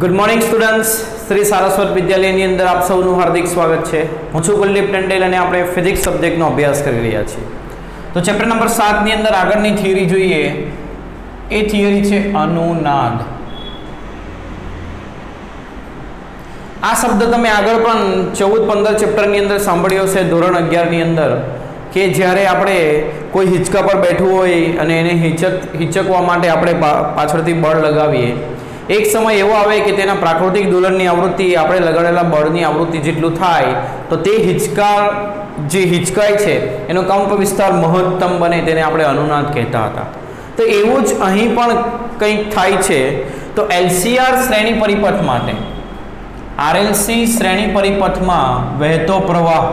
Good morning students, Shri Saraswat विद्यालयની અંદર આપ સૌનું હાર્દિક સ્વાગત છે। હું છું કુલદીપ ટંડેલ અને આપણે ફિઝિક્સ સબ્જેક્ટનો અભ્યાસ કરી રહ્યા છીએ। તો ચેપ્ટર નંબર 7 ની અંદર આગળની થિયરી જોઈએ। એ થિયરી છે અનુનાદ। આ શબ્દ તમે આગળ પણ 14-15 ચેપ્ટરની અંદર સાંભળ્યો છે ધોરણ 11 ની અંદર કે જ્યારે આપણે કોઈ હિંચકા પર બેઠું હોય અને એને હિંચકવા માટે આપણે પાછળથી બળ લગાવીએ, एक समय एवो आवे कि तेना प्राकृतिक दोलननी आवृत्ति आपणे लगाडेला बळनी आवृत्ति जेटલું થાય तो ते हिंचका जे हिंचकाय छे एनो कंप विस्तार महत्तम बने तेने आपणे अनुनाद कहेता हता। तो एवुं ज અહીં પણ કંઈક થાય છે। તો LCR શ્રેણી પરિપથ માટે RLC શ્રેણી પરિપથમાં વહેતો પ્રવાહ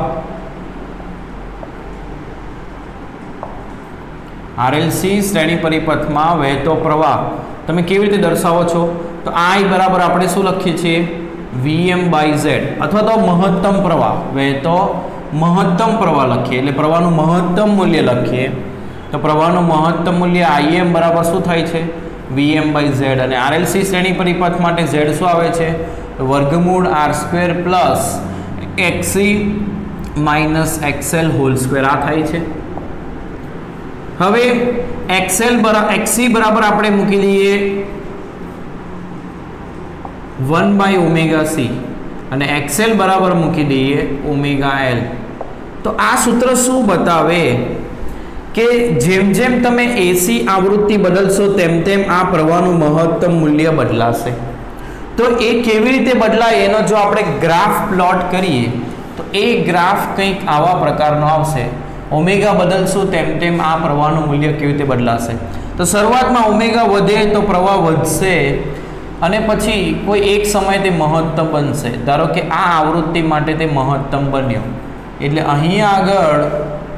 RLC શ્રેણી પરિપથમાં વહેતો પ્રવાહ તમે કેવી રીતે દર્શાવો છો? તો I બરાબર આપણે શું લખીએ છીએ? Vm/z અથવા તો મહત્તમ પ્રવાહ વહેતો મહત્તમ પ્રવાહ લખીએ એટલે પ્રવાહનું મહત્તમ મૂલ્ય લખીએ તો પ્રવાહનું મહત્તમ મૂલ્ય Im બરાબર શું થાય છે? Vm/z અને RLC શ્રેણી પરિપથ માટે z શું આવે છે? વર્ગમૂળ r² plus xc minus xl whole square આ થાય છે। હવે xc બરાબર આપણે મૂકી દઈએ 1/ωc અને xl બરાબર મૂકી દઈએ ωl। તો આ સૂત્ર શું બતાવે કે જેમ જેમ તમે AC આવૃત્તિ બદલશો તેમ તેમ આ પ્રવાહનું મહત્તમ મૂલ્ય બદલાશે। તો એ કેવી રીતે બદલાય એનો જો આપણે ગ્રાફ પ્લોટ કરીએ તો એ ગ્રાફ કંઈક આવા પ્રકારનો આવશે। ओमेगा बदलशो तेम तेम आ प्रवाहનું મૂલ્ય કેવી રીતે બદલાશે? તો શરૂઆતમાં ઓમેગા વધે તો પ્રવાહ વધશે અને પછી કોઈ એક સમયે તે મહત્તમ બનશે। ધારો કે આ આવૃત્તિ માટે તે મહત્તમ બન્યો એટલે અહીં આગળ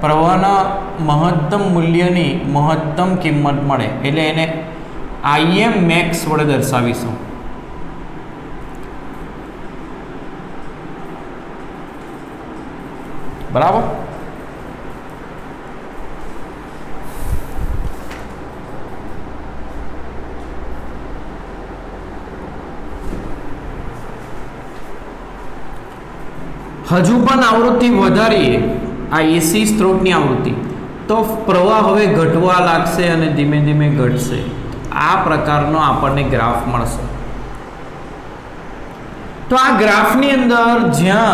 પ્રવાહના મહત્તમ મૂલ્યની મહત્તમ કિંમત મળે એટલે એને Im max વડે દર્શાવીશું। બરાબર? हजू पण आवृत्ति वधारीए आ एसी स्त्रोतनी आवृत्ति तो प्रवाह हवे घटवा लागशे अने धीमे धीमे घटशे। आ प्रकारनो आपणने ग्राफ मळशे। तो आ ग्राफनी अंदर ज्यां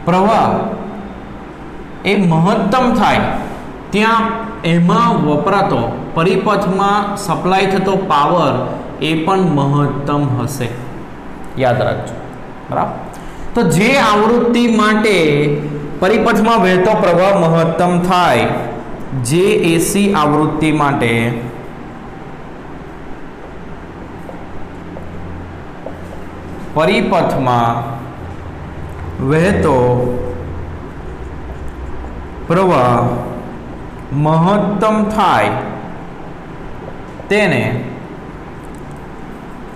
प्रवाह ए महत्तम थाय त्यां एमां वपरातो परिपथमां सप्लाय थतो पावर ए पण महत्तम हशे, याद राखजो। बराबर? तो जे आवृत्ति माटे परिपथमां वहेतो प्रवाह महत्तम थाय जे एसी आवृत्ति माटे परिपथमां वहेतो प्रवाह महत्तम थाय तेने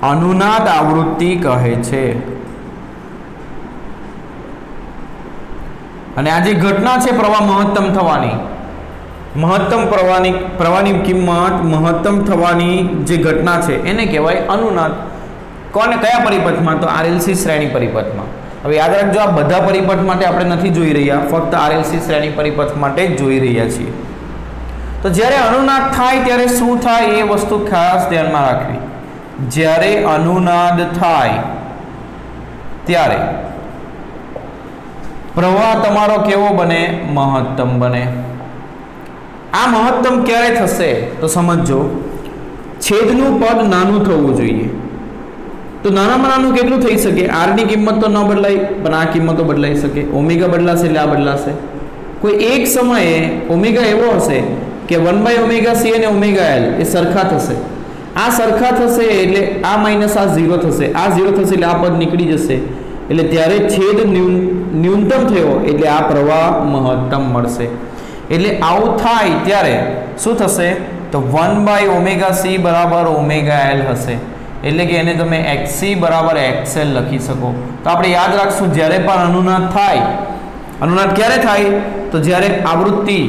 अनुनाद आवृत्ति कहे छे। અને આ જે ઘટના છે પ્રવાહ મહત્તમ થવાની મહત્તમ પ્રવાહની કિંમત મહત્તમ થવાની જે ઘટના છે એને કહેવાય अनुनाद। કોને કયા પરિપથમાં? તો RLC શ્રેણી પરિપથમાં। હવે યાદ રાખજો આ બધા પરિપથ માટે આપણે નથી જોઈ રહ્યા, ફક્ત RLC શ્રેણી પરિપથ માટે જ જોઈ રહ્યા છીએ। તો જ્યારે अनुनाद થાય ત્યારે શું થાય એ વસ્તુ ખાસ ધ્યાનમાં રાખવી। જ્યારે अनुनाद थाय त्यारे प्रवाह तमारो केवो बने? महत्तम बने। आ महत्तम क्यारे थशे? तो समझो छेदनुं पद नानुं थवुं जोईए। तो नानामां नानुं केटलुं थई शके? आर नी किंमत तो न बदलाय पण आ किंमत तो बदलाई शके। ओमेगा बदलाशे એટલે આ બદલાશે। કોઈ એક સમયે ઓમેગા એવો હશે કે 1/ωc અને ωl એ સરખા થશે। आ सरखा थशे એટલે आ माइनस आ 0 थशे, आ 0 थशे એટલે आ पद निकली जशे એટલે ત્યારે छेद न्यूनतम थयो એટલે आ प्रवाह महत्तम मळशे। એટલે આવું થાય ત્યારે શું થશે? તો 1/ωc બરાબર ωl હશે એટલે કે એને તમે xc બરાબર xl લખી શકો। તો આપણે યાદ રાખશું જ્યારે પણ अनुनाद થાય, अनुनाद ક્યારે થાય? તો જ્યારે આવૃત્તિ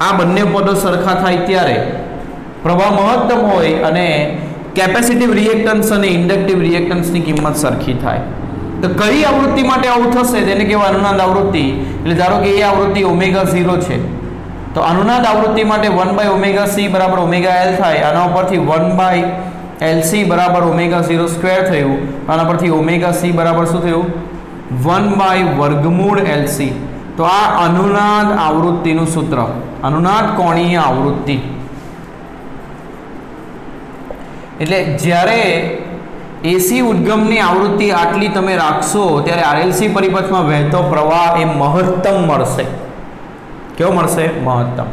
આ બંને પદો સરખા થાય ત્યારે પ્રવાહ મહત્તમ હોય અને કેપેસિટિવ રિએક્ટન્સ અને ઇન્ડક્ટિવ રિએક્ટન્સની કિંમત સરખી થાય. તો કઈ આવૃત્તિ માટે આવું થશે તેને કહેવાય અનુનાદ આવૃત્તિ. એટલે ધારો કે એ આવૃત્તિ ઓમેગા 0 છે તો અનુનાદ આવૃત્તિ માટે 1 ઓમેગા સી બરાબર ઓમેગા એલ થાય. આના ઉપરથી 1 LC બરાબર ઓમેગા 0 સ્ક્વેર થયું. આના પરથી ઓમેગા સી બરાબર શું થયું? 1 વર્ગમૂળ LC. તો આ અનુનાદ આવૃત્તિનું સૂત્ર, અનુનાદ કોણીય આવૃત્તિ. એટલે જ્યારે એસી ઉદ્ગમની આવૃત્તિ આટલી તમે રાખશો ત્યારે આરએલસી પરિપથમાં વહેતો પ્રવાહ એ મહત્તમ મળશે. કેવો મળશે? મહત્તમ.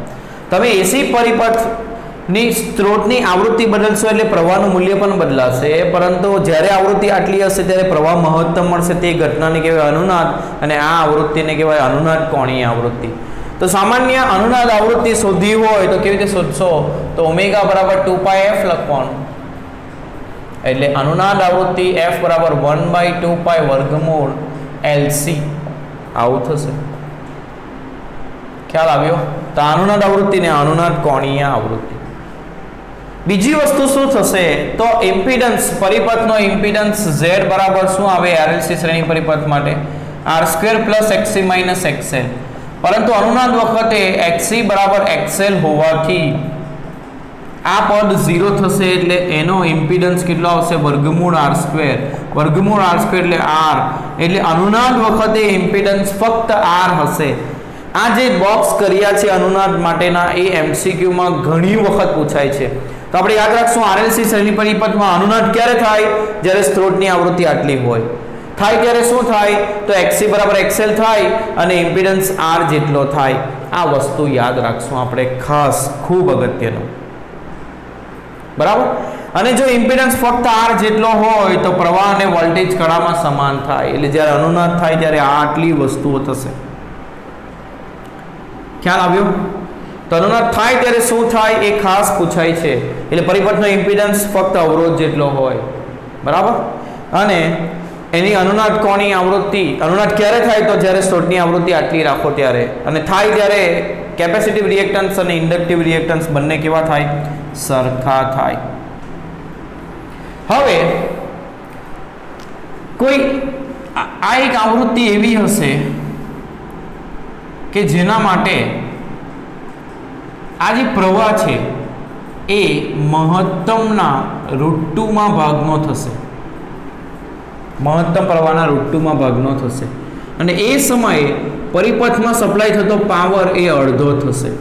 તમે એસી પરિપથની સ્ત્રોતની આવૃત્તિ બદલશો એટલે પ્રવાહનું મૂલ્ય પણ બદલાશે, પરંતુ જ્યારે આવૃત્તિ આટલી હશે ત્યારે પ્રવાહ મહત્તમ મળશે. તે ઘટનાને કહેવાય અનુનાદ અને આ આવૃત્તિને કહેવાય અનુનાદ કોણીય આવૃત્તિ. તો સામાન્ય અનુનાદ આવૃત્તિ શોધવી હોય તો કેવી રીતે શોધશો? તો ઓમેગા બરાબર 2πf લખવાનું. એટલે અનુનાદ આવૃત્તિ f બરાબર 1/2π વર્ગમૂળ LC આવું થશે. ખ્યાલ આવ્યો? તો અનુનાદ આવૃત્તિ ને અનુનાદ કોણીય આવૃત્તિ. બીજી વસ્તુ શું થશે? તો ઇમ્પિડન્સ, પરિપથનો ઇમ્પિડન્સ Z બરાબર શું આવે RLC શ્રેણી પરિપથ માટે? R² + XC - XL. પરંતુ અનુનાદ વખતે XC બરાબર XL હોવાથી આ પદ 0 થશે એટલે એનો ઇમ્પિડન્સ કેટલો આવશે? વર્ગમૂળ R². વર્ગમૂળ R² એટલે R. એટલે અનુનાદ વખતે ઇમ્પિડન્સ ફક્ત R હશે. આ જે બોક્સ કર્યા છે અનુનાદ માટેના એ MCQ માં ઘણી વખત પૂછાય છે. તો આપણે યાદ રાખશું RLC શ્રેણી પરિપથમાં અનુનાદ ક્યારે થાય? જ્યારે સ્ત્રોતની આવૃત્તિ આટલી હોય. થાય ત્યારે શું થાય? તો XC બરાબર XL થાય અને ઇમ્પિડન્સ R જેટલો થાય. આ વસ્તુ યાદ રાખશું આપણે ખાસ, ખૂબ અગત્યનું. બરાબર. અને જો ઇમ્પિડન્સ ફક્ત R જેટલો હોય તો પ્રવાહ અને વોલ્ટેજ કળામાં સમાન થાય. એટલે જ્યારે અનુનાદ થાય ત્યારે આ આટલી વસ્તુઓ થશે. ખ્યાલ આવ્યો? તો અનુનાદ થાય ત્યારે શું થાય એ ખાસ પૂછાય છે. એટલે પરિપથનો ઇમ્પિડન્સ ફક્ત અવરોધ જેટલો હોય. બરાબર. અને એની અનુનાદ કોણીય આવૃત્તિ, અનુનાદ ક્યારે થાય? તો જ્યારે સ્ત્રોતની આવૃત્તિ આટલી રાખો ત્યારે. અને થાય ત્યારે કેપેસિટિવ રિએક્ટન્સ અને ઇન્ડક્ટિવ રિએક્ટન્સ બંને કેવા થાય? સરખા થાય. હવે કોઈ આ એક આવૃત્તિ એવી હશે કે જેના માટે આ જે પ્રવાહ છે એ મહત્તમના √2 ભાગનો થશે. મહત્તમ પ્રવાહના √2 ભાગનો થશે. અને એ સમયે પરિપથમાં સપ્લાય થતો પાવર એ અડધો થશે.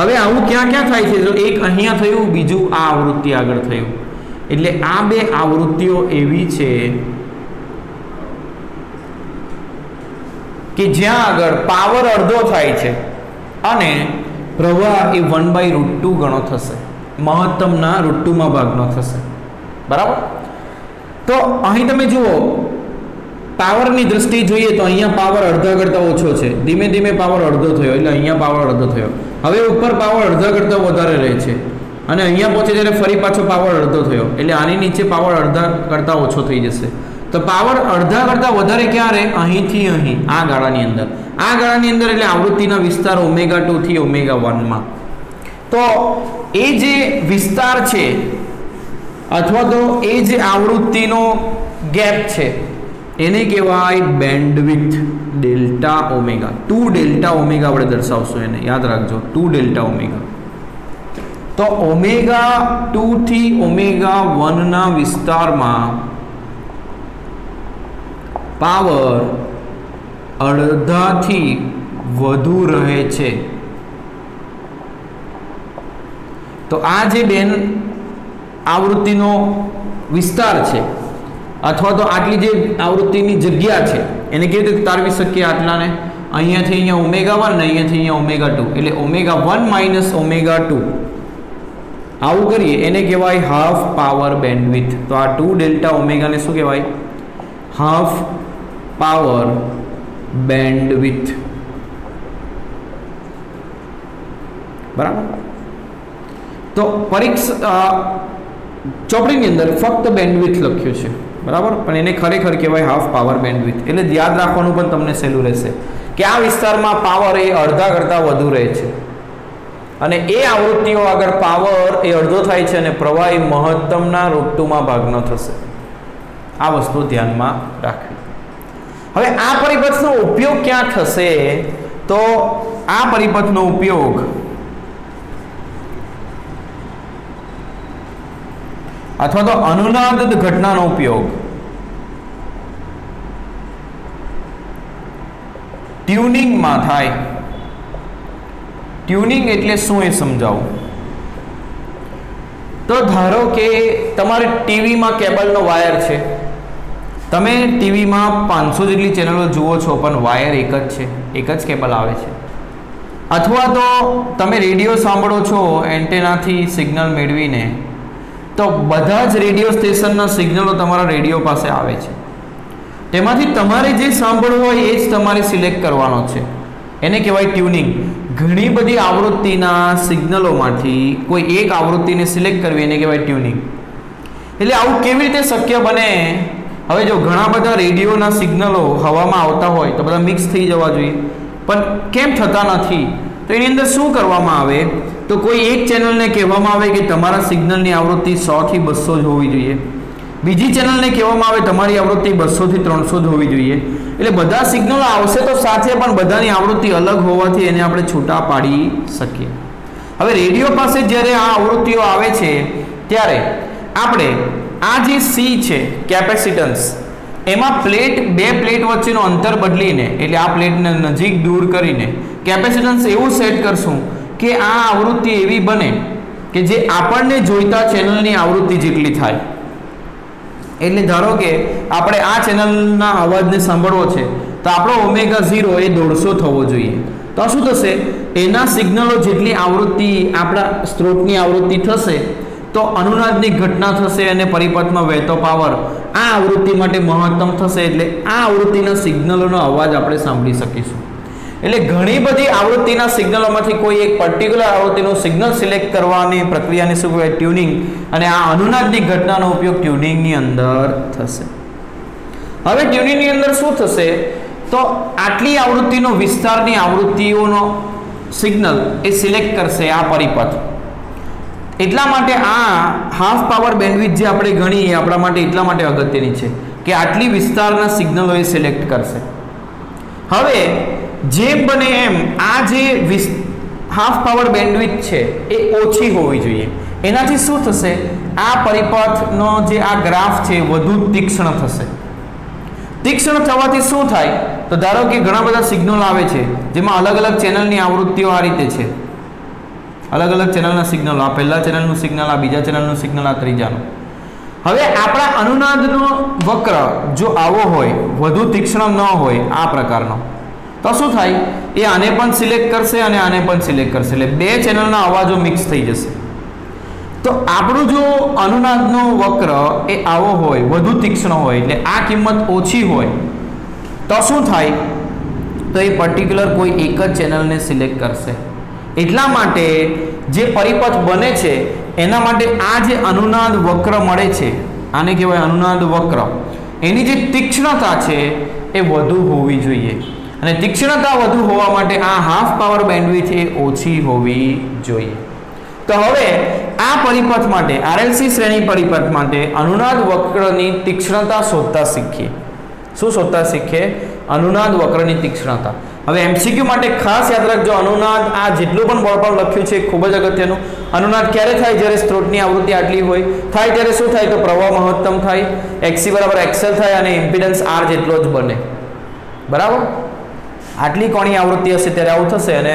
હવે આવું ક્યાં ક્યાં થાય છે? જો એક અહીંયા થયું, બીજું આ આવૃત્તિ આગળ થયું. એટલે આ બે આવૃત્તિઓ એવી છે કે જ્યાં આગળ પાવર અડધો થાય છે અને પ્રવાહ એ 1/√2 ગણો થશે. મહત્તમના √2 ભાગનો થશે. બરાબર. તો અહીં તમે જુઓ, પાવરની દ્રષ્ટિએ જોઈએ તો અહીંયા પાવર અડધા કરતાં ઓછો છે. ધીમે ધીમે પાવર અડધો થયો એટલે અહીંયા પાવર અડધો થયો. હવે ઉપર પાવર અડધા કરતાં વધારે રહે છે અને અહીંયા પહોંચે ત્યારે ફરી પાછો પાવર અડધો થયો. એટલે આની નીચે પાવર અડધા કરતાં ઓછો થઈ જશે. તો પાવર અડધા કરતાં વધારે ક્યારે? અહીંથી અહીં, આ ગાળાની અંદર. આ ગાળાની અંદર એટલે આવૃત્તિના વિસ્તાર ω2 થી ω1 માં. તો એ જે વિસ્તાર છે અથવા તો એ જે આવૃત્તિનો ગેપ છે એને કહેવાય bandwidth delta omega. 2 delta omega આપણે દર્શાવશું એને, યાદ રાખજો, 2 ડેલ્ટા ઓમેગા. તો ω2 થી ω1 ના વિસ્તારમાં પાવર અડધાથી વધુ રહે છે. તો આ જે બેન આવૃત્તિનો વિસ્તાર છે અથવા તો આટલી જે આવૃત્તિની જગ્યા છે એને કેવી રીતે તારવી શકીએ? આટલાને અહીંયાથી અહીંયા ω1 ને અહીંયાથી અહીંયા ω2 એટલે ω1 - ω2 આવું કરીએ એને કહેવાય હાફ પાવર બેન્ડવિડ્થ. તો આ 2 ડેલ્ટા ઓમેગાને શું કહેવાય? Half power bandwidth. બરાબર. તો પરીક્ષા ચોપડીની અંદર ફક્ત બેન્ડવિડ્થ લખ્યું છે. બરાબર. પણ એને ખરેખર કહેવાય હાફ પાવર બેન્ડવિડ્થ. એટલે યાદ રાખવાનું પણ તમને સહેલું રહેશે કે આ વિસ્તારમાં પાવર એ અડધા કરતાં વધુ રહે છે. અને એ આવૃત્તિઓ આગળ પાવર એ અડધો થાય છે અને પ્રવાહ એ મહત્તમના √2 ભાગનો થશે. આ વસ્તુ ધ્યાનમાં રાખવી. હવે આ પરિપથનો ઉપયોગ ક્યાં થશે? તો આ પરિપથનો ઉપયોગ અથવા તો અનુનાદ ઘટનાનો ઉપયોગ ટ્યુનિંગમાં થાય. ટ્યુનિંગ એટલે શું એ સમજાવું. તો ધારો કે તમારે ટીવીમાં કેબલનો વાયર છે, તમે ટીવીમાં 500 જેટલી ચેનલો જુઓ છો પણ વાયર એક જ છે, એક જ કેબલ આવે છે. અથવા તો તમે રેડિયો સાંભળો છો એન્ટેનાથી સિગ્નલ મેળવીને, તો બધા જ રેડિયો સ્ટેશનના સિગ્નલો તમારા રેડિયો પાસે આવે છે. તેમાંથી તમારે જે સાંભળવું હોય એ જ તમારે સિલેક્ટ કરવાનો છે. એને કહેવાય ટ્યુનિંગ. ઘણી બધી આવૃત્તિના સિગ્નલોમાંથી કોઈ એક આવૃત્તિને સિલેક્ટ કરવી એને કહેવાય ટ્યુનિંગ. એટલે આવું કેવી રીતે શક્ય બને? હવે જો ઘણા બધા રેડિયોના સિગ્નલો હવામાં આવતા હોય તો બધા મિક્સ થઈ જવા જોઈએ, પણ કેમ થતા નથી? તો એની અંદર શું કરવામાં આવે? તો કોઈ એક ચેનલને કહેવામાં આવે કે તમારા સિગ્નલની આવૃત્તિ 100 થી 200 જ હોવી જોઈએ. બીજી ચેનલને કહેવામાં આવે તમારી આવૃત્તિ 200 થી 300 જ હોવી જોઈએ. એટલે બધા સિગ્નલો આવશે તો સાથે, પણ બધાની આવૃત્તિ અલગ હોવાથી એને આપણે છૂટા પાડી શકીએ. હવે રેડિયો પાસે જ્યારે આ આવૃત્તિઓ આવે છે ત્યારે આપણે આ જે સી છે કેપેસિટન્સ, એમાં બે પ્લેટ વચ્ચેનું અંતર બદલીને, એટલે આ પ્લેટને નજીક દૂર કરીને કેપેસિટન્સ એવું સેટ કરશું કે આ આવૃત્તિ એવી બને કે જે આપણને જોઈતા ચેનલની આવૃત્તિ જેટલી થાય. એટલે ધારો કે આપણે આ ચેનલના અવાજને સાંભળવો છે તો આપણો ω0 એ 150 થવો જોઈએ. તો શું થશે? એના સિગ્નલો જેટલી આવૃત્તિ આપણા સ્ત્રોતની આવૃત્તિ થશે તો અનુનાદની ઘટના થશે અને પરિપથમાં વહેતો પાવર આ આવૃત્તિ માટે મહત્તમ થશે. એટલે આ આવૃત્તિના સિગ્નલોનો અવાજ આપણે સાંભળી શકીશું. એટલે ઘણી બધી આવૃત્તિના સિગ્નલોમાંથી કોઈ એક પર્ટિક્યુલર આવૃત્તિનું સિગ્નલ સિલેક્ટ કરવાની પ્રક્રિયાને શું કહેવાય? ટ્યુનિંગ. અને આ અનુનાદની ઘટનાનો ઉપયોગ ટ્યુનિંગની અંદર થશે. હવે ટ્યુનિંગની અંદર શું થશે? તો આટલી આવૃત્તિનો વિસ્તારની આવૃત્તિઓનો સિગ્નલ એ સિલેક્ટ કરશે આ પરિપથ. એટલા માટે આ હાફ પાવર બેન્ડવિડ્થ જે આપણે ગણી એ આપણા માટે એટલા માટે અગત્યની છે કે આટલી વિસ્તારના સિગ્નલો એ સિલેક્ટ કરશે. હવે જેમ બને એમ આ જે હાફ પાવર બેન્ડવિડ્થ છે એ ઓછી હોવી જોઈએ. એનાથી શું થશે? આ પરિપથનો જે આ ગ્રાફ છે વધુ તીક્ષ્ણ થશે. તીક્ષ્ણ થવાથી શું થાય? તો ધારો કે ઘણા બધા સિગ્નલ આવે છે જેમાં અલગ અલગ ચેનલની આવૃત્તિઓ આ રીતે છે. અલગ અલગ ચેનલના સિગ્નલો, આ પહેલા ચેનલનું સિગ્નલ, આ બીજા ચેનલનું સિગ્નલ, આ ત્રીજાનું. હવે આપણા અનુનાદનો વક્ર જો આવો હોય, વધુ તીક્ષ્ણ ન હોય આ પ્રકારનો, તો શું થાય? એ આને પણ સિલેક્ટ કરશે અને આને પણ સિલેક્ટ કરશે. એટલે બે ચેનલના અવાજો મિક્સ થઈ જશે. તો આપણું જો અનુનાદનો વક્ર એ આવો હોય, વધુ તીક્ષ્ણ હોય, એટલે આ કિંમત ઓછી હોય, તો શું થાય? તો એ પર્ટિક્યુલર કોઈ એક જ ચેનલને સિલેક્ટ કરશે. એટલા માટે જે પરિપથ બને છે એના માટે આ જે અનુનાદ વક્ર મળે છે, આને કહેવાય અનુનાદ વક્ર, એની જે તીક્ષ્ણતા છે એ વધુ હોવી જોઈએ. અને તીક્ષ્ણતા વધુ હોવા માટે આ હાફ પાવર બેન્ડવિડ્થ એ ઓછી હોવી જોઈએ. તો હવે આ પરિપથ માટે, RLC શ્રેણી પરિપથ માટે અનુનાદ વક્રની તીક્ષ્ણતા શોધતા શીખીએ. શું શોધતા શીખીએ? અનુનાદ વક્રની તીક્ષ્ણતા. હવે MCQ માટે ખાસ યાદ રાખજો, અનુનાદ આ જેટલું પણ બોર્ડ પર લખ્યું છે ખૂબ જ અગત્યનું. અનુનાદ ક્યારે થાય? જ્યારે સ્ત્રોતની આવૃત્તિ આટલી હોય. થાય ત્યારે શું થાય? તો પ્રવાહ મહત્તમ થાય, XC = XL થાય અને ઇમ્પિડન્સ R જેટલો જ બને. બરાબર? આટલી કોણી આવૃત્તિ હશે ત્યારે આવું થશે અને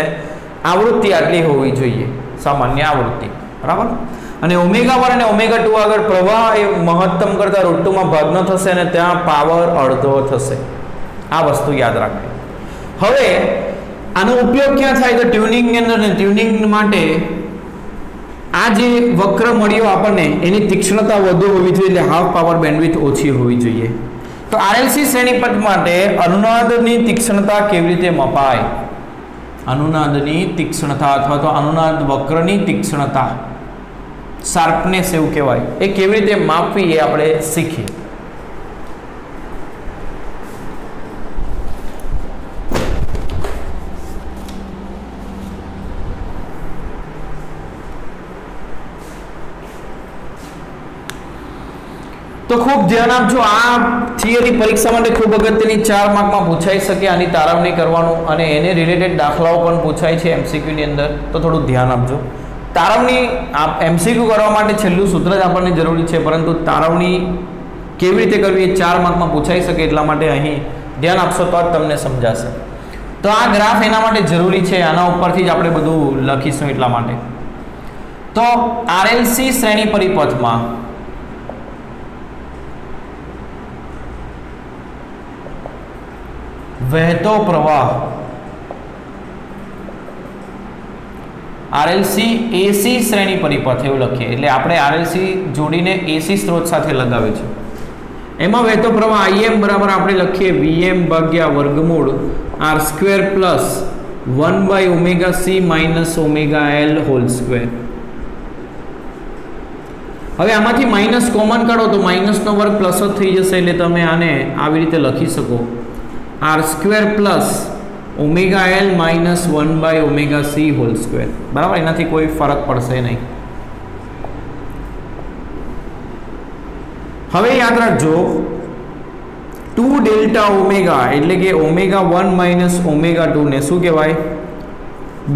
આવૃત્તિ આટલી હોવી જોઈએ, સામાન્ય આવૃત્તિ. બરાબર? અને ω1 અને ω2 આગળ પ્રવાહ એ મહત્તમ કરતા √2 ભાગનો થશે અને ત્યાં પાવર અડધો થશે. આ વસ્તુ યાદ રાખવી. હવે આનો ઉપયોગ ક્યાં થાય? તો ટ્યુનિંગની અંદર. ટ્યુનિંગ માટે આ જે વક્ર મળ્યો આપણને એની તીક્ષ્ણતા વધુ હોવી જોઈએ, એટલે હાફ પાવર બેન્ડવિડ્થ ઓછી હોવી જોઈએ. તો RLC શ્રેણીપથ માટે અનુનાદની તીક્ષ્ણતા કેવી રીતે મપાય? અનુનાદની તીક્ષ્ણતા અથવા તો અનુનાદ વક્રની તીક્ષ્ણતા, શાર્પનેસ એવું કહેવાય, એ કેવી રીતે માપવી એ આપણે શીખીએ. તો ખૂબ ધ્યાન આપજો, આ થિયરી પરીક્ષા માટે ખૂબ અગત્યની 4 માર્કમાં પૂછાઈ શકે, આની તારવણી કરવાનું અને એને રિલેટેડ દાખલાઓ પણ પૂછાય છે એમસીક્યુની અંદર, તો થોડું ધ્યાન આપજો. તારવણી એમસીક્યુ કરવા માટે છેલ્લું સૂત્ર જ આપણને જરૂરી છે, પરંતુ તારવણી કેવી રીતે કરવી એ 4 માર્કમાં પૂછાઈ શકે એટલા માટે અહીં ધ્યાન આપશો તો જ તમને સમજાશે. તો આ ગ્રાફ એના માટે જરૂરી છે, આના ઉપરથી જ આપણે બધું લખીશું એટલા માટે. તો આરએલસી શ્રેણી પરિપથમાં વહેતો પ્રવાહ, આરએલસી એસી શ્રેણી પરિપથ એવું લખીએ, એટલે આપણે આરએલસી જોડીને એસી સ્ત્રોત સાથે લગાવે છે. એમાં વહેતો પ્રવાહ Im બરાબર આપણે લખીએ Vm ભાગ્યા વર્ગમૂળ r square plus 1/ωc minus ωL whole square. હવે આમાંથી માઇનસ કોમન કાઢો તો માઇનસનો વર્ગ પ્લસ જ થઈ જશે, એટલે તમે આને આવી રીતે લખી શકો r square plus ωL minus 1/ωc whole square. બરાબર, એનાથી કોઈ ફરક પડશે નહીં. હવે યાદ રાખજો 2 ડેલ્ટા ઓમેગા એટલે કે ω1 માઇનસ ω2 ને શું કહેવાય?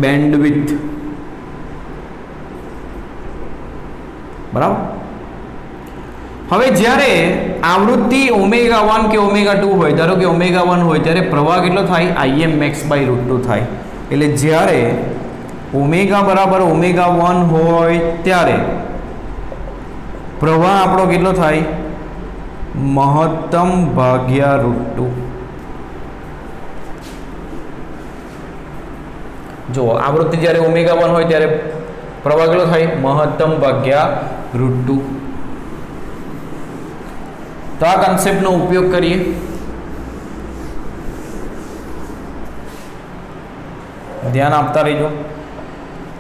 બેન્ડવિડ્થ. બરાબર. હવે જ્યારે આવૃત્તિ ω1 કે ω2 હોય, ધારો કે ω1 હોય, ત્યારે પ્રવાહ કેટલો થાય? Im max/√2 થાય. એટલે જ્યારે ω બરાબર ω1 હોય ત્યારે પ્રવાહ આપણો કેટલો થાય? મહત્તમ ભાગ્યા √2. જો આવૃત્તિ જ્યારે ω1 હોય ત્યારે પ્રવાહ કેટલો થાય? મહત્તમ ભાગ્યા √2. તો આ કન્સેપ્ટનો ઉપયોગ કરીએ. ધ્યાન આપતા રહીજો.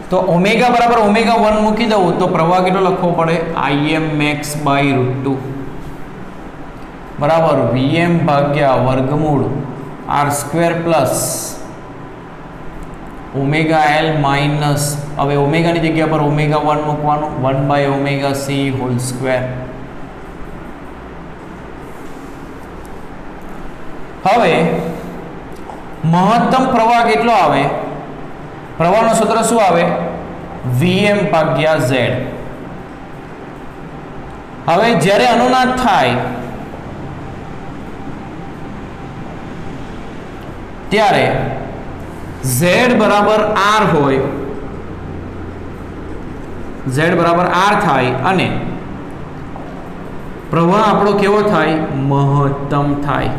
તો ω બરાબર ω1 મૂકી દઉં તો પ્રવાહ કેટલો લખવો પડે? Im max/√2 બરાબર Vm ભાગ્યા વર્ગમૂળ r square plus ωL minus, હવે ઓમેગાની જગ્યા પર ω1 મૂકવાનું 1/ωc હોલ સ્ક્વેર. હવે મહત્તમ પ્રવાહ કેટલો આવે? પ્રવાહનું સૂત્ર શું આવે? Vm ભાગ્યા Z. હવે જ્યારે અનુનાદ થાય ત્યારે Z બરાબર R હોય, Z બરાબર R થાય અને પ્રવાહ આપણો કેવો થાય? મહત્તમ થાય.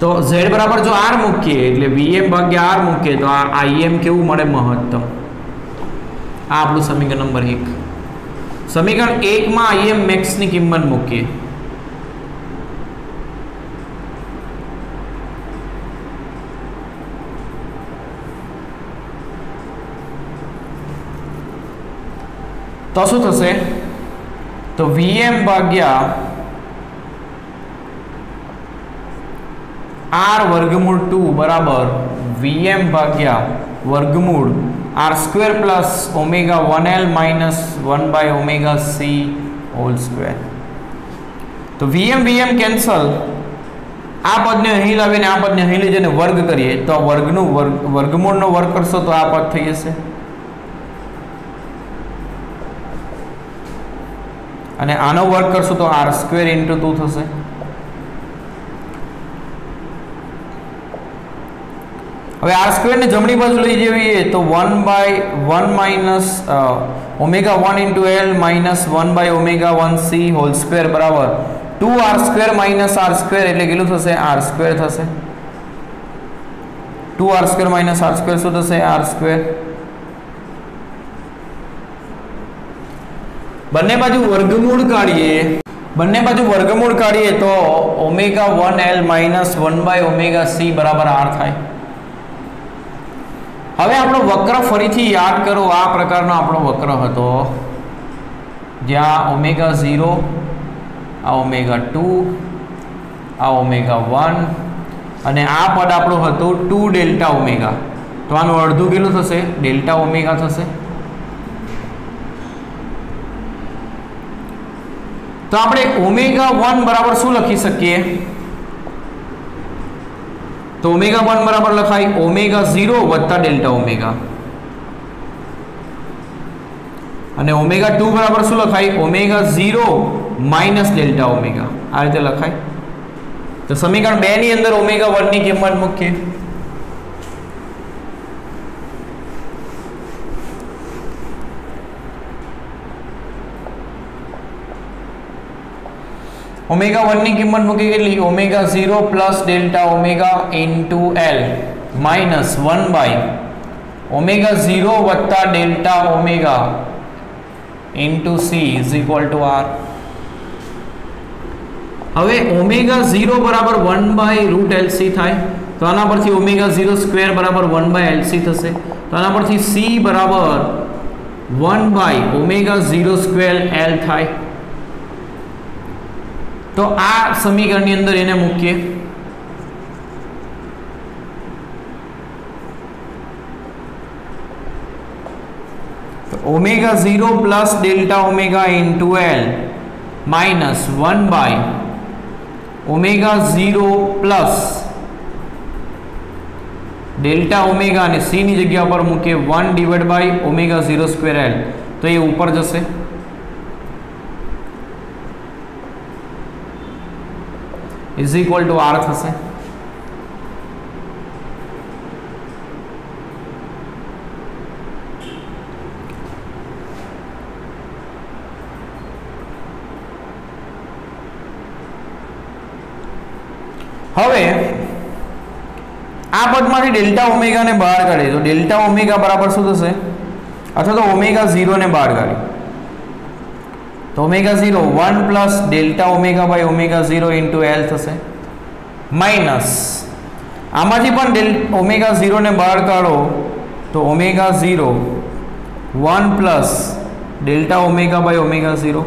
તો Z બરાબર જો R મૂકીએ એટલે Vm ભાગ્યા R મૂકીએ તો આ Im કેવું મળે? મહત્તમ. આ આપણું સમીકરણ નંબર 1. સમીકરણ 1 માં Im max ની કિંમત મૂકીએ. તો શું થશે? તો Vm ભાગ્યા R વર્ગમૂળ 2 બરાબર Vm ભાગ્યા વર્ગમૂળ r square plus ω1L minus 1/ωc whole square. તો Vm કેન્સલ, આ પદને અહીં લાવીને આ પદને અહીં લઈ જઈને વર્ગ કરીએ તો આ વર્ગનું વર્ગમૂળનો વર્ગ કરશો તો આ પદ થઈ જશે, અને આનો વર્ગ કરશો તો r સ્ક્વેર ઇન્ટુ 2 થશે. હવે r સ્ક્વેર ને જમણી બાજુ લઈ જઈએ તો 1/1 minus ω1 into L minus 1/ωc whole square બરાબર 2r square minus r square એટલે કેટલું થશે? r સ્ક્વેર થશે. 2r square minus r square શું થશે? r square. બંને બાજુ વર્ગમૂળ કાઢીએ તો ω1L માઇનસ 1/ωc બરાબર r થાય. હવે આપણો વક્ર ફરીથી યાદ કરો. આ પ્રકારનો આપણો વક્ર હતો જ્યાં ω0, આ ω2, આ ω1 અને આ પદ આપણું હતું 2 ડેલ્ટા ઓમેગા. તો આનું અડધું કેટલું થશે? ડેલ્ટા ઓમેગા થશે. तो આપણે ω1 બરાબર શું લખી શકીએ? તો ω1 બરાબર લખાય ω0 વત્તા ડેલ્ટા ઓમેગા, અને ω2 બરાબર શું લખાય? ω0 માઇનસ ડેલ્ટા ઓમેગા. આ રીતે લખાય. તો સમીકરણ 2 ની અંદર ω1 ની કિંમત મૂકીએ. ω1 ની કિંમત મૂકી કેટલી? ω0 plus delta omega into L minus 1 by ω0 વત્તા delta omega into C is equal to R. હવે ω0 બરાબર 1 બાય રૂટ LC થાય, તો આના પરથી ω0 સ્ક્વેર બરાબર 1 બાય LC થશે. તો આના પરથી C બરાબર 1 બાય ω0 સ્ક્વેર L થાય. તો આ સમીકરણની અંદર એને મૂકીએ. તો ω0 plus delta omega into L minus 1 by ω0 plus delta omega અને C ની જગ્યા પર મૂકીએ 1 ડિવાઇડ બાય ω0 સ્ક્વેર L. તો એ ઉપર જશે. ઇઝ ઇક્વલ ટુ R થશે. હવે આ પદમાંથી ડેલ્ટા ઓમેગાને બહાર કાઢીએ તો ડેલ્ટા ઓમેગા બરાબર શું થશે? અથવા તો ω0 ને બહાર કાઢીએ તો ω0 1 plus delta omega by ω0 into L થશે, માઇનસ આમાંથી પણ ω0 ને બહાર કાઢો તો ω0 1 plus delta omega by ω0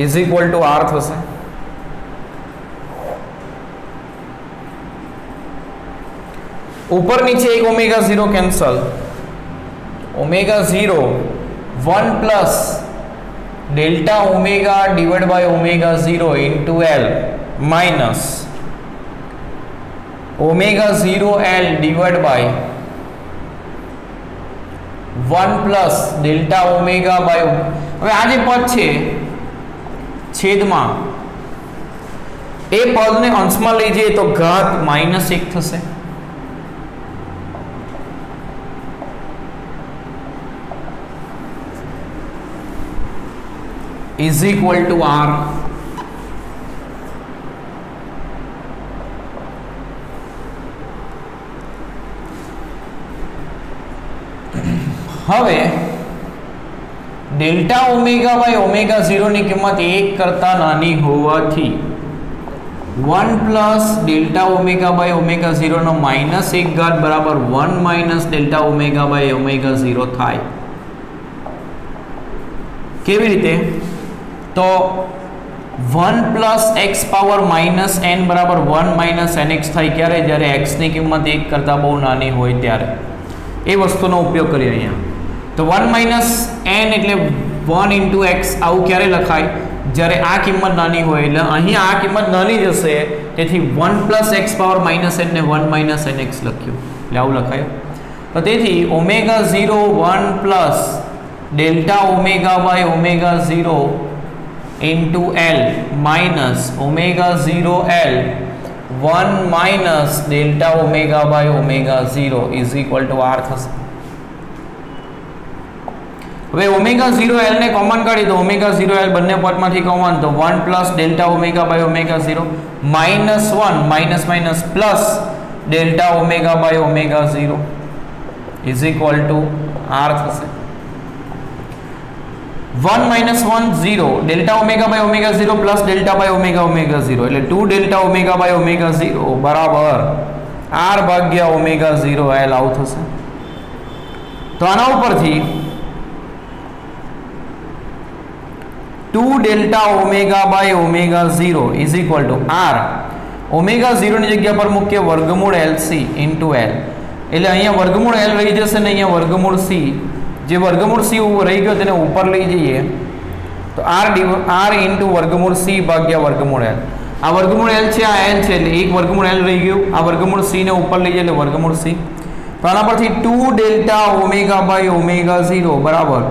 is equal to R થશે. ઉપર નીચે એક ω0 cancel, ω0 1 plus delta omega divide by ω0 into L minus ω0 L divide by 1 plus delta omega by. હવે આ જે પદ છે છેદમાં, એ પદને અંશમાં લઈ જઈએ તો ઘાત -1 થશે. Is equal to R. હવે ડેલ્ટા ઓમેગા બાય ω0 ની કિંમત 1 કરતા નાની હોવાથી 1 પ્લસ ડેલ્ટા ઓમેગા બાય ω0 નો -1 ઘાત બરાબર 1 માઇનસ ડેલ્ટા ઓમેગા બાય ω0 થાય. કેવી રીતે? તો 1 પ્લસ x પાવર -n બરાબર 1 માઇનસ nx થાય. ક્યારે? જ્યારે x ની કિંમત 1 કરતા બહુ નાની હોય ત્યારે. એ વસ્તુનો ઉપયોગ કરીએ અહીંયા. તો 1 માઇનસ n એટલે 1 ઇન્ટુ એક્સ. આવું ક્યારે લખાય? જ્યારે આ કિંમત નાની હોય. એટલે અહીંયા આ કિંમત નાની જશે, તેથી 1 પ્લસ એક્સ પાવર -n ને 1 માઇનસ nx લખ્યું, એટલે આવું લખાયું. તો તેથી ω0 1 plus delta omega by ω0 into L minus ω0 L 1 minus delta omega by ω0 is equal to R થશે. હવે ω0 L ને કોમન કાઢી તો ω0 L બંને પદમાંથી કોમન, તો 1 plus delta omega by ω0 minus 1 minus minus plus delta omega by ω0 is equal to R થશે. 1 minus 1 0 delta omega by ω0 plus delta by ω0 એટલે 2 delta omega by ω0 બરાબર R ભાગ્યા ω0 L આવું થશે. તો આના ઉપરથી 2 2 delta omega by omega 0 is equal to R omega 0 ની જગ્યા પર મૂકીએ વર્ગમૂળ LC ઇન્ટુ L, એટલે અહીંયા વર્ગમૂળ L રહી જશે ને અહીંયા વર્ગમૂળ C, જે વર્ગમૂળ C રહી ગયો તેને ઉપર લઈ જઈએ તો R ઇન્ટુ વર્ગમૂળ C ભાગ્યા વર્ગમૂળ L, આ વર્ગમૂળ L છે, આ L છે એટલે એક વર્ગમૂળ L રહી ગયું, આ વર્ગમૂળ C ને ઉપર લઈ જઈએ એટલે વર્ગમૂળ C, તો આના પરથી 2 ડેલ્ટા ઓમેગા બાય ઓમેગા 0 બરાબર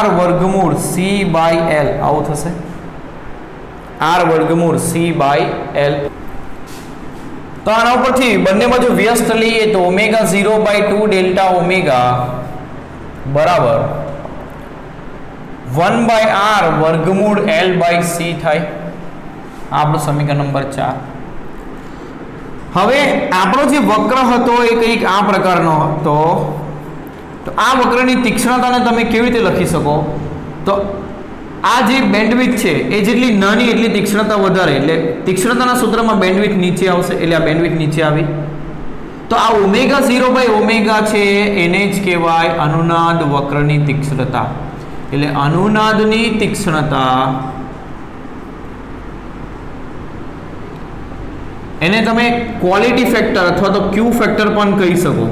R વર્ગમૂળ C બાય L આવું થશે, R વર્ગમૂળ C બાય L। તો આના ઉપરથી બંને બાજુ વ્યસ્ત લઈએ તો ઓમેગા 0 બાય 2 ડેલ્ટા ઓમેગા બરાબર 1 બાય R વર્ગમૂળ L બાય C થાય, આપણું સમીકરણ નંબર 4। હવે આપણો જે વક્ર હતો એ કંઈક આ પ્રકારનો હતો, તો આ વક્રની તીક્ષ્ણતાને તમે કેવી રીતે લખી શકો, તો આ જે બેન્ડવિડ્થ છે એ જેટલી નાની એટલી તીક્ષ્ણતા વધારે, એટલે તીક્ષ્ણતાના સૂત્રમાં બેન્ડવિડ્થ નીચે આવશે એટલે આ બેન્ડવિડ્થ નીચે આવી, તો આ ઓમેગા 0 બાય ઓમેગા છે એને જ કહેવાય અનુનાદ વક્રની તીક્ષ્ણતા, એટલે અનુનાદની તીક્ષ્ણતા એને તમે ક્વોલિટી ફેક્ટર અથવા તો ક્યુ ફેક્ટર પણ કહી શકો,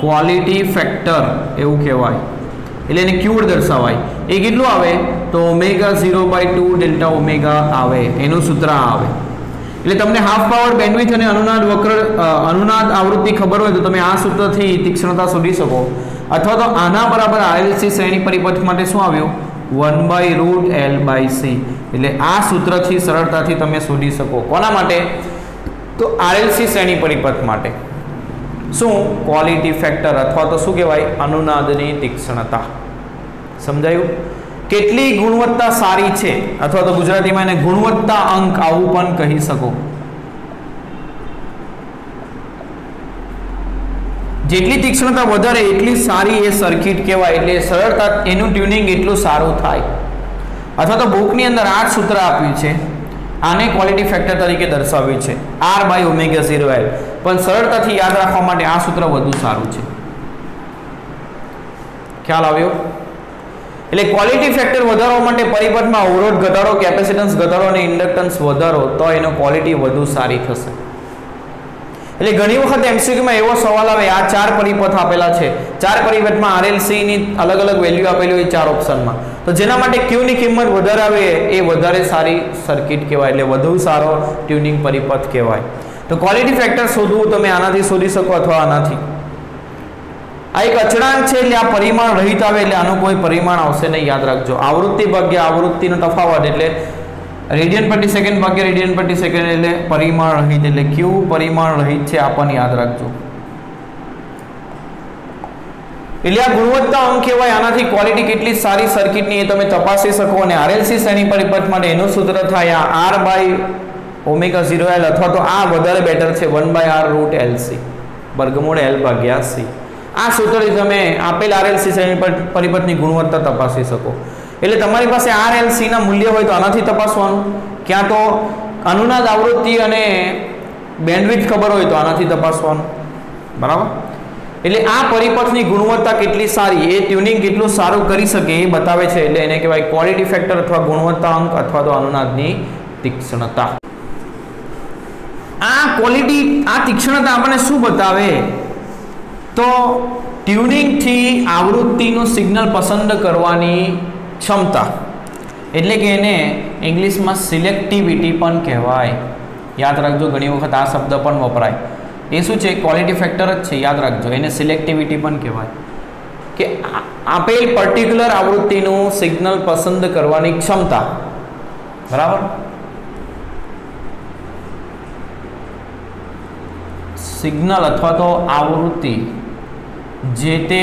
ક્વોલિટી ફેક્ટર એવું કહેવાય, એટલે એને ક્યુ દર્શાવાય, એ કેટલું આવે તો ઓમેગા 0 બાય 2 ડેલ્ટા ઓમેગા આવે, એનું સૂત્ર આવે, એટલે તમને હાફ પાવર બેન્ડવિડ્થ અને અનુનાદ વક્ર અનુનાદ આવૃત્તિ ખબર હોય તો તમે આ સૂત્રથી તીક્ષ્ણતા શોધી શકો, અથવા તો આના બરાબર RLC શ્રેણી પરિપથ માટે શું આવ્યું 1/√L/C, એટલે આ સૂત્રથી સરળતાથી તમે શોધી શકો, કોના માટે તો RLC શ્રેણી પરિપથ માટે, શું ક્વોલિટી ફેક્ટર અથવા તો શું કહેવાય અનુનાદની તીક્ષ્ણતા। સમજાયું? કેટલી ગુણવત્તા સારી છે અથવા તો ગુજરાતીમાં એને ગુણવત્તા અંક આવું પણ કહી શકો, જેટલી તીક્ષ્ણતા વધારે એટલી સારી એ સર્કિટ કહેવાય, એટલે સરળતા એનું ટ્યુનિંગ એટલું સારું થાય, અથવા તો બુકની અંદર આ સૂત્ર આપ્યું છે, આને ક્વોલિટી ફેક્ટર તરીકે દર્શાવ્યું છે R બાય ઓમેગા 0 L, પણ સરળતાથી યાદ રાખવા માટે આ સૂત્ર વધુ સારું છે, ખ્યાલ આવ્યો? એટલે ક્વોલિટી ફેક્ટર વધારવા માટે પરિપથમાં અવરોધ ઘટાડો, કેપેસિટન્સ ઘટાડો અને ઇન્ડક્ટન્સ વધારો તો એનો ક્વોલિટી વધુ સારી થશે। એટલે ઘણી વખત એમસીક્યુમાં એવો સવાલ આવે, આ 4 પરિપથ આપેલા છે, 4 પરિપથમાં RLC ની અલગ અલગ વેલ્યુ આપેલી હોય 4 ઓપ્શનમાં, તો જેના માટે Q ની કિંમત વધારે આવે એ વધારે સારી સર્કિટ કહેવાય, એટલે વધુ સારો ટ્યુનિંગ પરિપથ કહેવાય। તો ક્વોલિટી ફેક્ટર શોધવું તમે આનાથી શોધી શકો અથવા આનાથી, આ એક અચળાંક છે એટલે આ પરિમાણ રહિત આવે, એટલે આનું કોઈ પરિમાણ આવશે નહીં, યાદ રાખજો। આવૃત્તિ ભાગ્યા આવૃત્તિનો તફાવત એટલે રેડિયન પ્રતિ સેકન્ડ ભાગ્યા રેડિયન પ્રતિ સેકન્ડ એટલે પરિમાણ રહિત, એટલે Q પરિમાણ રહિત છે, આ પણ યાદ રાખજો। એટલે આ ગુણવત્તા અંક કહેવાય, આનાથી ક્વોલિટી કેટલી સારી સર્કિટની એ તમે તપાસી શકો, અને RLC શ્રેણી પરિપથ માટે એનું સૂત્ર થાય આ R બાય ઓમેગા 0 L, અથવા તો આ વધારે બેટર છે 1/R√LC વર્ગમૂળ L ભાગ્યા C, આ સૂત્રથી તમે આપેલ RLC શ્રેણી પરિપથની ગુણવત્તા તપાસી શકો। એટલે તમારી પાસે RLC ના મૂલ્ય હોય તો આનાથી તપાસવાનું, ક્યાં તો અનુનાદ આવૃત્તિ અને બેન્ડવિડ્થ ખબર હોય તો આનાથી તપાસવાનું, બરાબર? એટલે આ પરિપથની ગુણવત્તા કેટલી સારી, એ ટ્યુનિંગ કેટલું સારું કરી શકે એ બતાવે છે, એટલે એને કહેવાય ક્વોલિટી ફેક્ટર અથવા ગુણવત્તા અંક અથવા તો અનુનાદની તીક્ષ્ણતા। આ ક્વોલિટી આ તીક્ષ્ણતા આપણને શું બતાવે તો ટ્યુનિંગથી આવૃત્તિનું સિગ્નલ પસંદ કરવાની ક્ષમતા, એટલે કે એને ઇંગ્લિશમાં સિલેક્ટિવિટી પણ કહેવાય, યાદ રાખજો, ઘણી વખત આ શબ્દ પણ વપરાય, એ શું છે ક્વોલિટી ફેક્ટર જ છે, યાદ રાખજો, એને સિલેક્ટિવિટી પણ કહેવાય, કે આપેલ પર્ટિક્યુલર આવૃત્તિનું સિગ્નલ પસંદ કરવાની ક્ષમતા, બરાબર? સિગ્નલ અથવા તો આવૃત્તિ, જે તે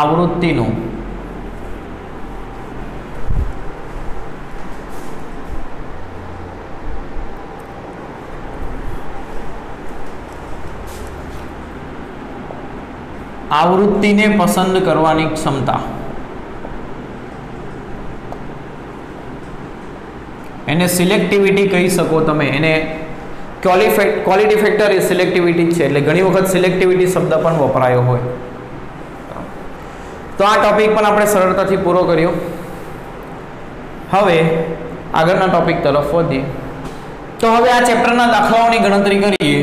આવૃત્તિનું આવૃત્તિને પસંદ કરવાની ક્ષમતા, એને સિલેક્ટિવિટી કહી શકો તમે, એને ક્વોલિટી ફેક્ટર એ સિલેક્ટિવિટી છે, એટલે ઘણી વખત સિલેક્ટિવિટી શબ્દ પણ વપરાયો હોય। તો આ ટોપિક પણ આપણે સરળતાથી પૂરો કર્યો. હવે આગળના ટોપિક તરફ વધીએ. તો હવે આ ચેપ્ટરના દાખલાઓની ગણતરી કરીએ.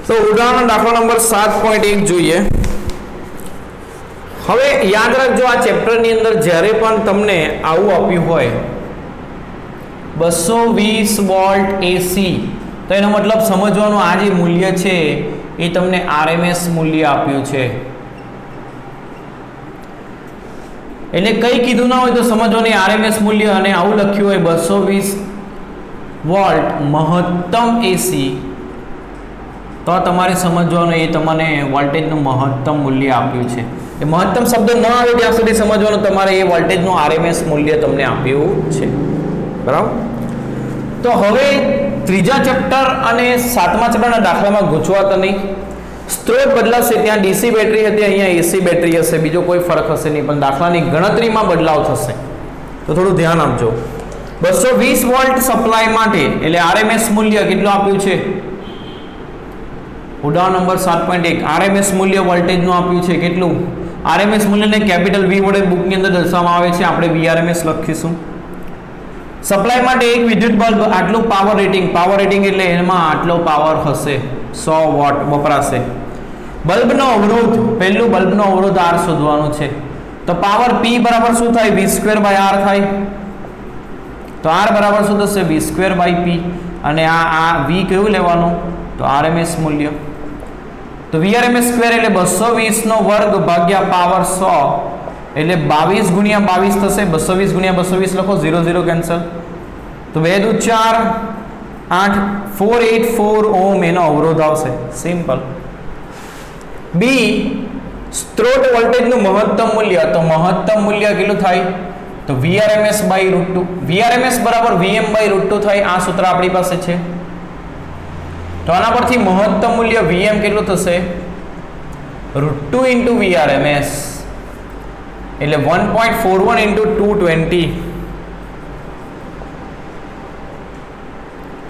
તો ઉદાહરણ દાખલા નંબર 7.1 જોઈએ. હવે યાદ રાખજો, આ ચેપ્ટરની અંદર જ્યારે પણ તમને આવું આપ્યું હોય 220 વોલ્ટ એસી, તો એનો મતલબ સમજવાનું આ જે મૂલ્ય છે એ તમને આરએમએસ મૂલ્ય આપ્યું છે. એટલે કંઈ કીધું ના હોય તો સમજવાની આરએમએસ મૂલ્ય, અને આવું લખ્યું હોય 220 વોલ્ટ મહત્તમ એસી, તો તમારે સમજવાનું એ તમને વોલ્ટેજનું મહત્તમ મૂલ્ય આપ્યું છે. એ મહત્તમ શબ્દ ન આવે ત્યાં સુધી સમજવાનું તમારે એ વોલ્ટેજનું આરએમએસ મૂલ્ય તમને આપ્યું છે. બરાબર. તો હવે ત્રીજા ચેપ્ટર અને સાતમા ચેપ્ટરના દાખલામાં ગૂંચવાતા નહીં. સ્ત્રોત બદલાશે, ત્યાં ડીસી બેટરી હતી, અહીંયા એસી બેટરી હશે, બીજો કોઈ ફરક હશે નહીં, પણ દાખલાની ગણતરીમાં બદલાવ થશે. તો થોડું ધ્યાન આપજો. 220 વોલ્ટ સપ્લાય માટે એટલે આરએમએસ મૂલ્ય કેટલું આપ્યું છે? ઉદાહરણ નંબર 7.1 આરએમએસ મૂલ્ય વોલ્ટેજનું આપ્યું છે. કેટલું? આરએમએસ મૂલ્યને કેપિટલ વી વડે બુકની અંદર દર્શાવવામાં આવે છે, આપણે વીઆરએમએસ લખીશું. સપ્લાય માટે એક વિદ્યુત બલ્બ આટલું પાવર રેટિંગ એટલે એમાં આટલો પાવર હશે, 100 વોટ વપરાશે. બલ્બનો અવરોધ, પહેલું બલ્બનો અવરોધ આર શોધવાનું છે. તો પાવર પી બરાબર શું થાય? v²/r થાય. તો આર બરાબર શું થશે? v²/p. અને આ વી કયું લેવાનું? તો આરએમએસ મૂલ્ય. તો વીઆરએમએસ સ્ક્વેર એટલે 220 નો વર્ગ ભાગ્યા પાવર 100 એટલે 22 ગુણ્યા 22 થશે. 220 ગુણ્યા 220 લખો, 0 0 કેન્સલ. તો 2 દુ 4 8 484 ઓહમ એનો અવરોધ આવશે. સિમ્પલ. બી સ્ત્રોત વોલ્ટેજનું મહત્તમ મૂલ્ય. તો મહત્તમ મૂલ્ય કેટલું થાય? તો VRMS/√2. VRMS બરાબર VM/√2 થાય. આ સૂત્ર આપણી પાસે છે. તો આના પરથી મહત્તમ મૂલ્ય VM કેટલું થશે? √2 × VRMS એટલે 1.41 × 220.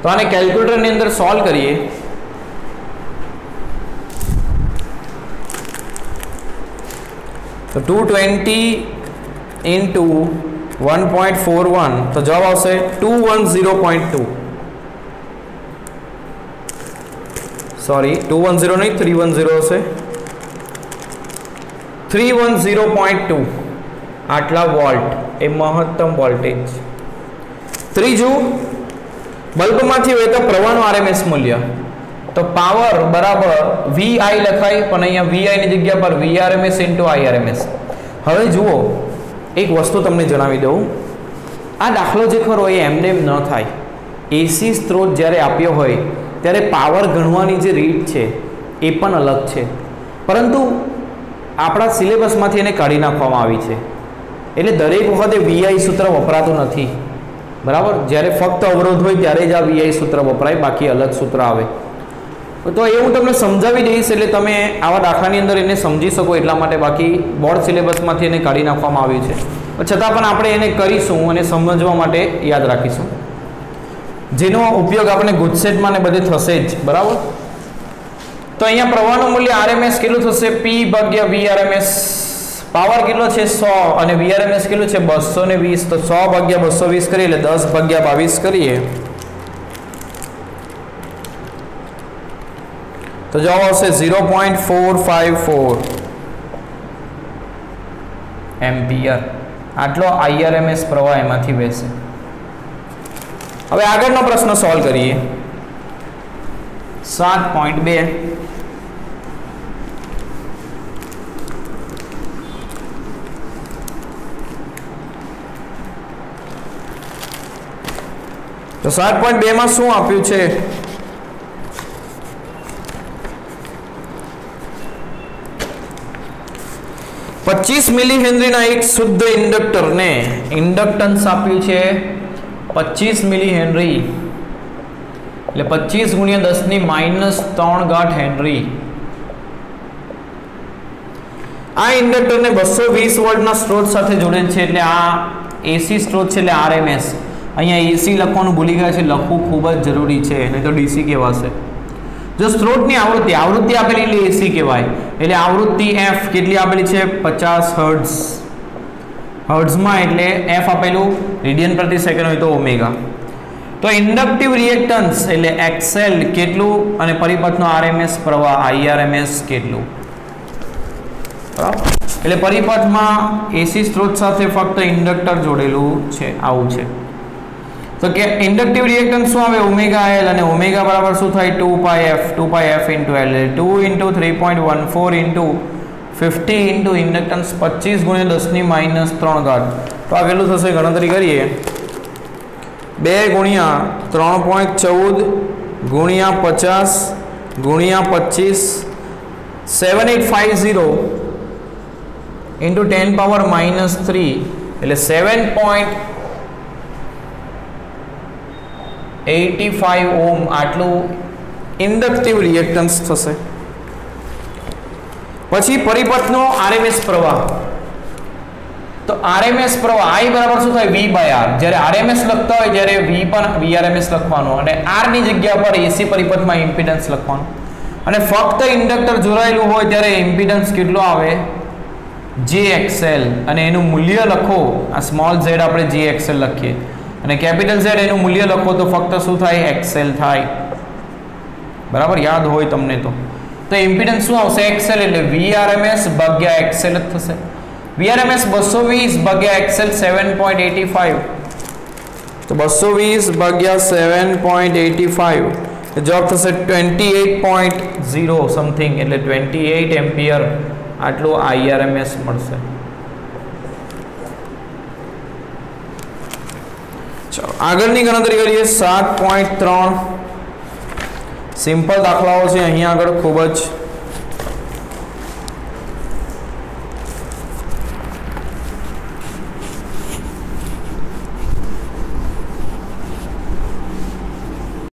તો આને કેલ્ક્યુલેટરની અંદર સોલ્વ કરીએ. તો 220 × 1.41 તો જવાબ આવશે 210.2. સોરી 210 નહીં, 310 હશે. 310.2 આટલા વોલ્ટ એ મહત્તમ વોલ્ટેજ. ત્રીજું, બલ્બમાંથી વહેતા પ્રવાહનું આરએમએસ મૂલ્ય. તો પાવર બરાબર VI લખાય, પણ અહીંયા VI ની જગ્યા પર VRMS × IRMS. હવે જુઓ, એક વસ્તુ તમને જણાવી દઉં. આ દાખલો જે ખરો એ એમને એમ ન થાય. એસી સ્ત્રોત જ્યારે આપ્યો હોય ત્યારે પાવર ગણવાની જે રીત છે એ પણ અલગ છે, પરંતુ આપણા સિલેબસમાંથી એને કાઢી નાખવામાં આવી છે. એટલે દરેક વખતે VI સૂત્ર વપરાતું નથી. બરાબર. જ્યારે ફક્ત અવરોધ હોય ત્યારે જ આ VI સૂત્ર વપરાય, બાકી અલગ સૂત્ર આવે. તો એ હું તમને સમજાવી દઈશ એટલે તમે આવા દાખલાની અંદર એને સમજી શકો એટલા માટે. બાકી બોર્ડ સિલેબસમાંથી એને કાઢી નાખવામાં આવ્યું છે, છતાં પણ આપણે એને કરીશું અને સમજવા માટે યાદ રાખીશું, જેનો ઉપયોગ આપણે ગુજસેટમાં ને બધે થશે જ. બરાબર. તો અહીંયા પ્રવાહનું મૂલ્ય આરએમએસ કેટલું થશે? P/VRMS. પાવર કેટલો છે? 100 અને VRMS કેટલું છે? 220. તો 100/220 કરીએ એટલે 10/22 કરીએ તો જવાબ આવશે 0.454 એમ્પિયર. આટલો IRMS પ્રવાહ એમાંથી વહેશે. હવે આગળનો પ્રશ્ન સોલ્વ કરીએ. 7.2 તો 7.2 માં શું આપ્યું છે? પચીસ મિલી હેનરીના એક શુદ્ધ ઇન્ડક્ટરને ઇન્ડક્ટન્સ આપ્યું છે 25 મિલી હેનરી, એટલે 25 × 10⁻³ હેનરી. આ ઇન્ડક્ટરને 220 વોલ્ટના સ્ત્રોત સાથે જોડેલ છે એટલે આ એસી સ્ત્રોત છે એટલે આરએમએસ. અહીંયા એસી લખવાનું ભૂલી ગયા છે, લખવું ખૂબ જ જરૂરી છે, નહીં તો ડીસી કહેવાશે. જો સ્ત્રોતની આવૃત્તિ આપેલી એટલે એસી કહેવાય. એટલે આવૃત્તિ એફ કેટલી આપેલી છે? 50 હર્ટ્ઝ. હર્ટ્ઝમાં એટલે એફ આપેલું રેડિયન પ્રતિ સેકન્ડ હોય તો ઓમેગા. તો ઇન્ડક્ટિવ રિએક્ટન્સ એટલે એક્સએલ કેટલું અને પરિપથનો આરએમએસ પ્રવાહ આઈઆરએમએસ કેટલું. બરાબર. એટલે પરિપથમાં એસી સ્ત્રોત સાથે ફક્ત ઇન્ડક્ટર જોડેલું છે. આવું છે. તો કે ઇન્ડક્ટિવ રિએક્ટન્સ શું આવે? ઓમેગા એલ, અને ઓમેગા બરાબર શું થાય? 2πf into L, 2 into 3.14 into 50 into inductance 25 ગુણ્યા 10⁻³ તો આ કેટલું થશે? ગણતરી કરીએ. 2 ગુણ્યા 3.14 ગુણ્યા 50 ગુણ્યા 25 7850 ઇન્ટુ 10⁻³ એટલે 7.85 ઓમ આટલું ઇન્ડક્ટિવ રિએક્ટન્સ થશે. પછી પરિપથનો આરએમએસ પ્રવાહ. તો આરએમએસ પ્રવાહ I બરાબર શું થાય? V/R. જ્યારે આરએમએસ લખતા હોય ત્યારે V પણ VRMS લખવાનું અને R ની જગ્યા પર એસી પરિપથમાં ઇમ્પિડન્સ લખવાનું. અને ફક્ત ઇન્ડક્ટર જોડાયેલું હોય ત્યારે ઇમ્પિડન્સ કેટલો આવે? JXL. અને એનું મૂલ્ય લખો. આ સ્મોલ z આપણે JXL લખીએ અને કેપિટલ Z એનું મૂલ્ય લખો તો ફક્ત શું થાય? XL થાય. બરાબર, યાદ હોય તમને તો. તો ઇમ્પિડન્સ શું આવશે? XL એટલે VRMS ભાગ્યા XL જ થશે. VRMS 220 ભાગ્યા XL 7.85. તો 220 ભાગ્યા 7.85 જવાબ થશે 28.0 સમથિંગ એટલે 28 એમ્પિયર આટલું IRMS મળશે. ચાલો આગળની ગણતરી કરીએ. 7.3 સિમ્પલ દાખલાઓ છે અહીંયા આગળ, ખૂબ જ